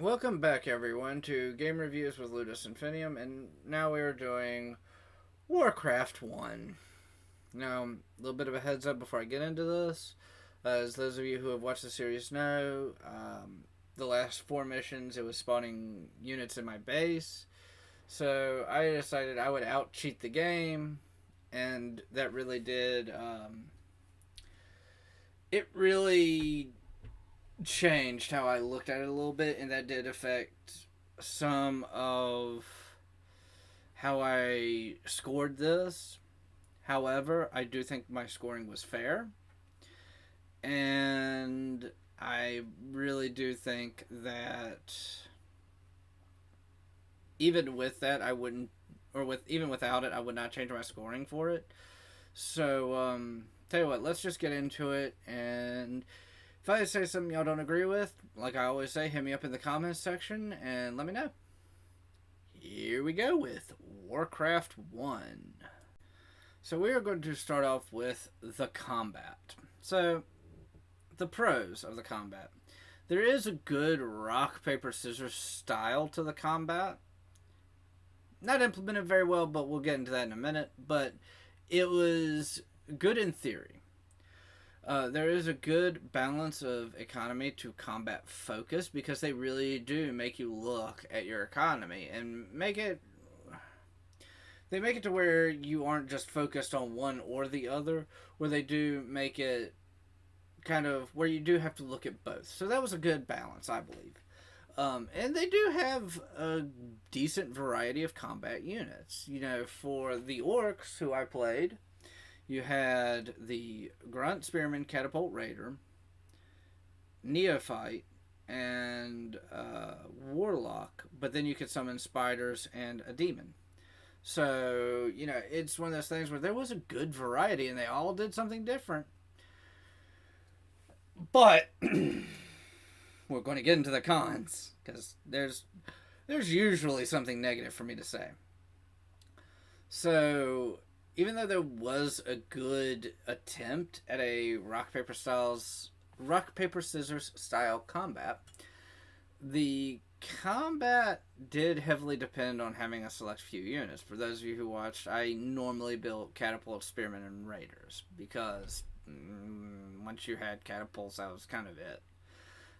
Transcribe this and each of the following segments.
Welcome back, everyone, to Game Reviews with Ludus Infinium, and now we are doing Warcraft 1. Now, a little bit of a heads up before I get into this. As those of you who have watched the series know, the last 4 missions, it was spawning units in my base. So I decided I would out-cheat the game, and that really did, it really changed how I looked at it a little bit, and that did affect some of how I scored this. However, I do think my scoring was fair, and I really do think that even with that, I wouldn't, or with even without it, I would not change my scoring for it. So, tell you what, let's just get into it, and if I say something y'all don't agree with, like I always say, hit me up in the comments section and let me know. Here we go with Warcraft 1. So we are going to start off with the combat. So, the pros of the combat. There is a good rock, paper, scissors style to the combat. Not implemented very well, but we'll get into that in a minute. But it was good in theory. There is a good balance of economy to combat focus because they really do make you look at your economy and make it. They make it to where you aren't just focused on one or the other, where they do make it kind of where you do have to look at both. So that was a good balance, I believe. And they do have a decent variety of combat units. You know, for the orcs who I played, you had the Grunt, Spearman, Catapult, Raider, Neophyte, and Warlock, but then you could summon Spiders and a Demon. So, you know, it's one of those things where there was a good variety, and they all did something different. But, we're going to get into the cons, because there's usually something negative for me to say. So, even though there was a good attempt at a rock paper scissors style combat, the combat did heavily depend on having a select few units. For those of you who watched, I normally built catapults, spearmen, and raiders because once you had catapults, that was kind of it.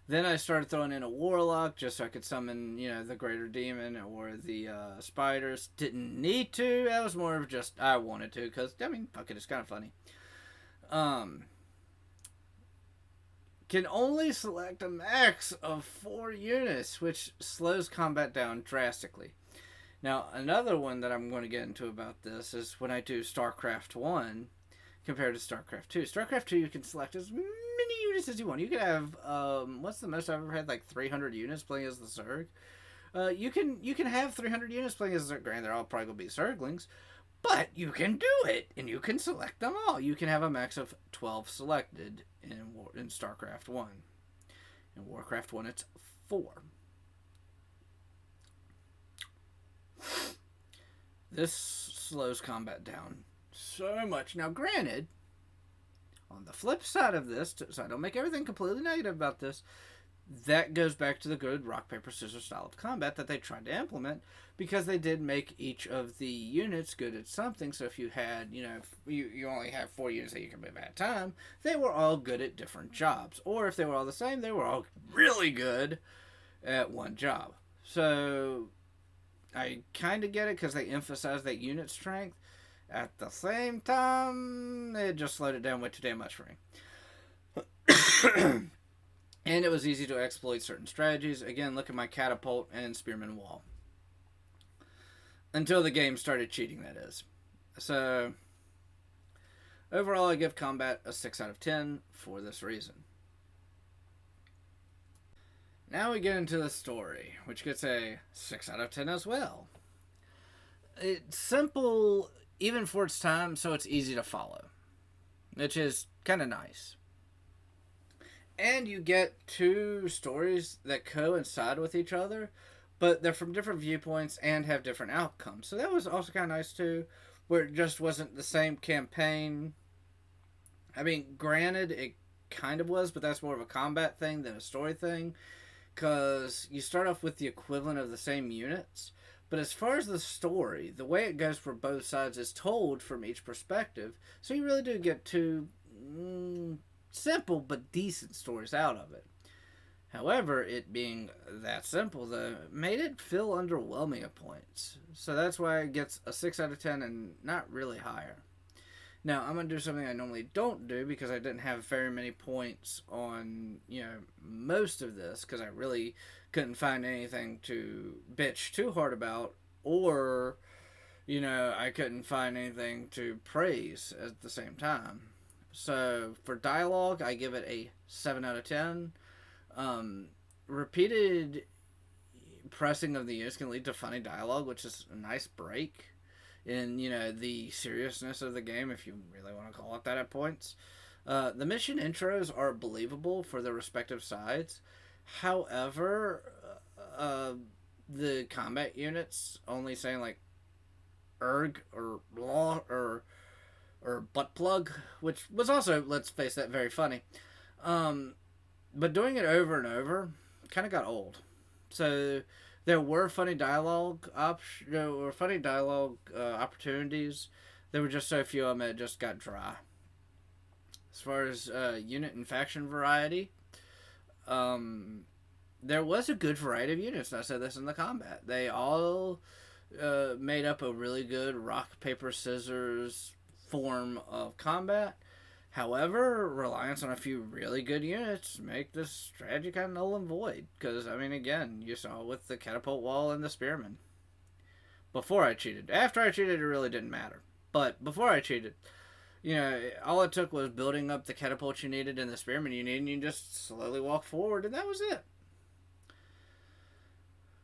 Then I started throwing in a warlock just so I could summon, you know, the greater demon or the spiders. Didn't need to. That was more of just I wanted to because, I mean, fuck it, it's kind of funny. Can only select a max of 4 units, which slows combat down drastically. Now, another one that I'm going to get into about this is when I do StarCraft 1 compared to StarCraft 2. StarCraft 2, you can select as many units as you want. You can have, what's the most I've ever had? Like 300 units playing as the Zerg. You can have 300 units playing as Zerg. Granted, they're all probably going to be Zerglings. But you can do it, and you can select them all. You can have a max of 12 selected in StarCraft 1. In Warcraft 1, it's 4. This slows combat down so much. Now, granted, on the flip side of this, so I don't make everything completely negative about this, that goes back to the good rock, paper, scissors style of combat that they tried to implement because they did make each of the units good at something. So if you had, you know, if you only have 4 units that you can move at a time, they were all good at different jobs. Or if they were all the same, they were all really good at one job. So I kind of get it because they emphasize that unit strength. At the same time, it just slowed it down way too damn much for me. And it was easy to exploit certain strategies. Again, look at my catapult and spearman wall. Until the game started cheating, that is. So, overall, I give combat a 6 out of 10 for this reason. Now we get into the story, which gets a 6 out of 10 as well. It's simple, even for its time, so it's easy to follow, which is kind of nice. And you get 2 stories that coincide with each other, but they're from different viewpoints and have different outcomes. So that was also kind of nice too, where it just wasn't the same campaign. I mean, granted, it kind of was, but that's more of a combat thing than a story thing. because you start off with the equivalent of the same units. But as far as the story, the way it goes for both sides is told from each perspective, so you really do get two simple but decent stories out of it. However, it being that simple, though, made it feel underwhelming at points. So that's why it gets a 6 out of 10 and not really higher. Now, I'm going to do something I normally don't do because I didn't have very many points on, most of this because I really couldn't find anything to bitch too hard about, or, I couldn't find anything to praise at the same time. So for dialogue, I give it a 7 out of 10. Repeated pressing of the units can lead to funny dialogue, which is a nice break in, the seriousness of the game, if you really want to call it that at points. The mission intros are believable for their respective sides. However, the combat units only saying like erg or law or butt plug, which was also, let's face that, very funny. But doing it over and over kind of got old. So there were funny dialogue opportunities. There were just so few of them it just got dry. As far as unit and faction variety, there was a good variety of units. And I said this in the combat. They all made up a really good rock, paper, scissors form of combat. However, reliance on a few really good units make this strategy kind of null and void. Because, again, you saw with the catapult wall and the spearmen. Before I cheated. After I cheated, it really didn't matter. But before I cheated, all it took was building up the catapult you needed and the spearmen you needed, and you just slowly walk forward, and that was it.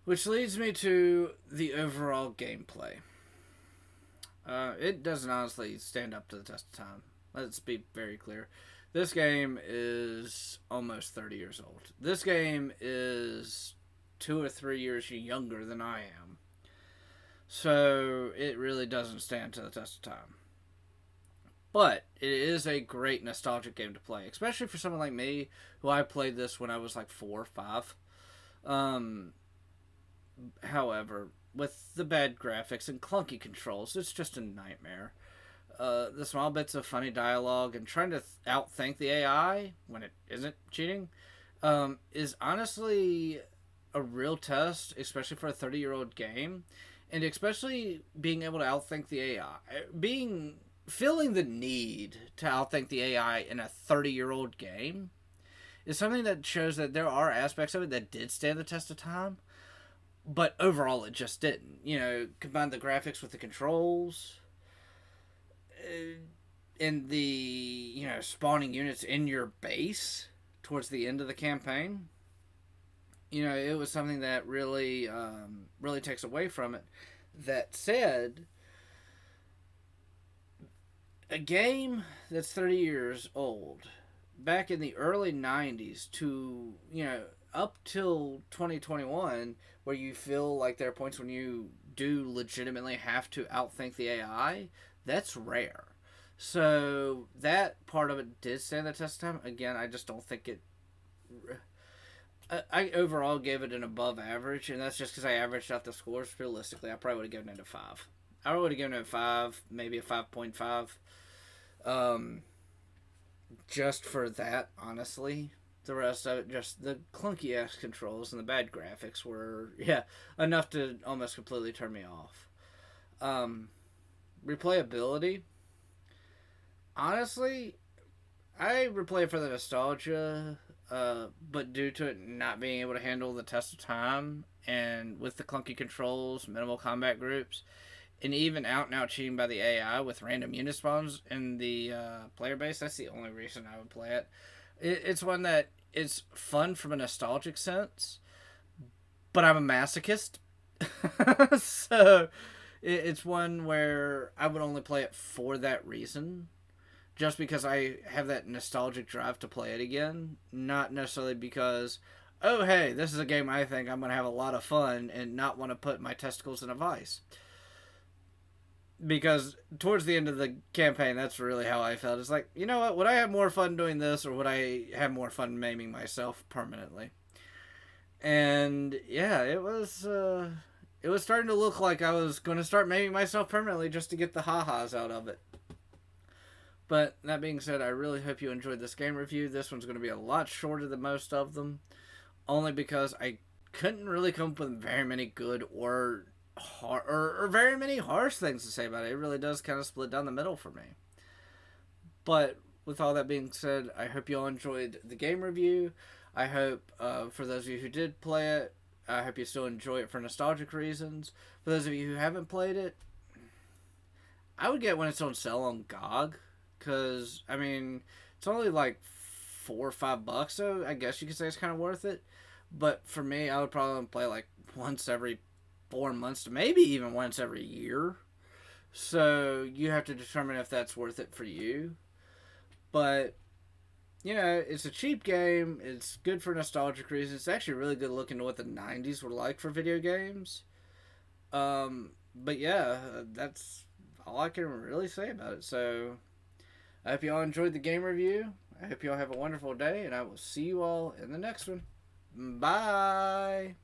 Which leads me to the overall gameplay. It doesn't honestly stand up to the test of time. Let's be very clear. This game is almost 30 years old. This game is 2 or 3 years younger than I am. So it really doesn't stand to the test of time. But it is a great nostalgic game to play, especially for someone like me, who I played this when I was like 4 or 5. However, with the bad graphics and clunky controls, it's just a nightmare. The small bits of funny dialogue and trying to outthink the AI when it isn't cheating is honestly a real test, especially for a 30-year-old game, and especially being able to outthink the AI. Feeling the need to outthink the AI in a 30-year-old game is something that shows that there are aspects of it that did stand the test of time, but overall it just didn't. Combine the graphics with the controls, and the spawning units in your base towards the end of the campaign. It was something that really takes away from it. That said, a game that's 30 years old, back in the early 90s to up till 2021, where you feel like there are points when you do legitimately have to outthink the AI, that's rare. So that part of it did stand the test of time. Again, I just don't think it... I overall gave it an above average, and that's just because I averaged out the scores. Realistically, I probably would have given it a 5. I would have given it a 5, maybe a 5.5. Just for that, honestly. The rest of it, just the clunky-ass controls and the bad graphics were, enough to almost completely turn me off. Replayability. Honestly, I replay it for the nostalgia, but due to it not being able to handle the test of time, and with the clunky controls, minimal combat groups, and even out-and-out cheating by the AI with random unit spawns in the player base, that's the only reason I would play it. It's one that is fun from a nostalgic sense, but I'm a masochist. So it's one where I would only play it for that reason. Just because I have that nostalgic drive to play it again. Not necessarily because, oh hey, this is a game I think I'm going to have a lot of fun and not want to put my testicles in a vice. Because towards the end of the campaign, that's really how I felt. It's like, you know what? Would I have more fun doing this, or would I have more fun maiming myself permanently? And yeah, it was starting to look like I was going to start maiming myself permanently just to get the ha-has out of it. But that being said, I really hope you enjoyed this game review. This one's going to be a lot shorter than most of them, only because I couldn't really come up with very many good or very many harsh things to say about it. It really does kind of split down the middle for me. But with all that being said, I hope you all enjoyed the game review. I hope for those of you who did play it, I hope you still enjoy it for nostalgic reasons. For those of you who haven't played it, I would get when it's on sale on GOG, because I mean it's only like $4 or $5, so I guess you could say it's kind of worth it. But for me, I would probably play like once every 4 months to maybe even once every year. So you have to determine if that's worth it for you. But you know, it's a cheap game. It's good for nostalgic reasons. It's actually really good looking to what the '90s were like for video games. But yeah, that's all I can really say about it. So I hope you all enjoyed the game review. I hope you all have a wonderful day, and I will see you all in the next one. Bye.